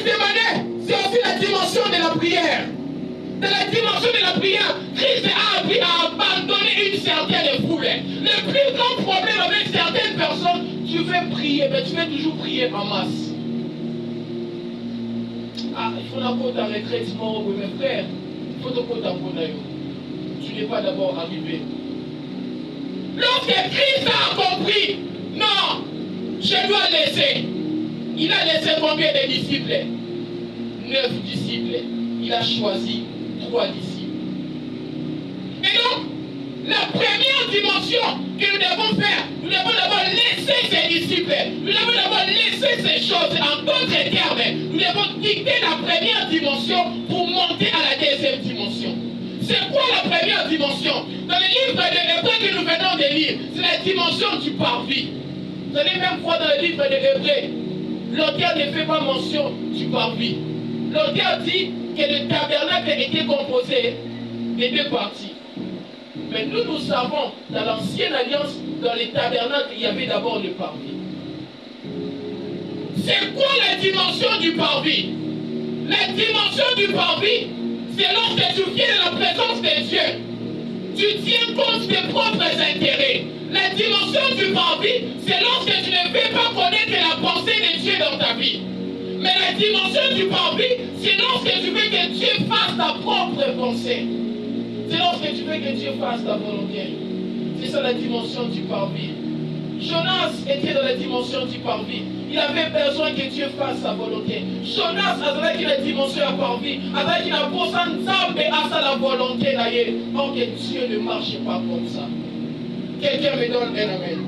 Gethsémanais, c'est aussi la dimension de la prière. Dans la dimension de la prière, Christ a appris à abandonner une certaine foule. Le plus grand problème avec certaines personnes, tu veux prier, mais tu veux toujours prier en masse. Ah, il faut d'abord ta retraite, oui, mes frères. Il faut d'abord ta tu n'es pas d'abord arrivé. Lorsque Christ a compris, non, je dois laisser. Il a laissé combien de disciples? 9 disciples. Il a choisi 3 disciples. Et donc, la première dimension que nous devons faire, nous devons d'abord laisser ces disciples. Nous devons d'abord laisser ces choses. En d'autres termes, nous devons dicter la première dimension pour monter à la deuxième dimension. C'est quoi la première dimension? Dans le livre de Hébreux que nous venons de lire, c'est la dimension du parvis. Vous allez même voir dans le livre de Hébreux, l'auteur ne fait pas mention du parvis. L'auteur dit que le tabernacle était composé de 2 parties. Mais nous savons, dans l'ancienne alliance, dans les tabernacles, il y avait d'abord le parvis. C'est quoi la dimension du parvis? La dimension du parvis, c'est lorsque tu viens dans la présence de Dieu, tu tiens compte de tes propres intérêts. La dimension du parvis, c'est lorsque tu ne veux pas connaître la pensée de Dieu dans ta vie. Mais la dimension du parvis, c'est lorsque tu veux que Dieu fasse ta propre pensée. C'est lorsque tu veux que Dieu fasse ta volonté. C'est ça la dimension du parvis. Jonas était dans la dimension du parvis. Il avait besoin que Dieu fasse sa volonté. Jonas avait la dimension du parvis. Avec une apostole à la volonté. Donc Dieu ne marche pas comme ça. Quelqu'un me donne un amen.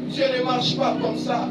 Dieu ne marche pas comme ça.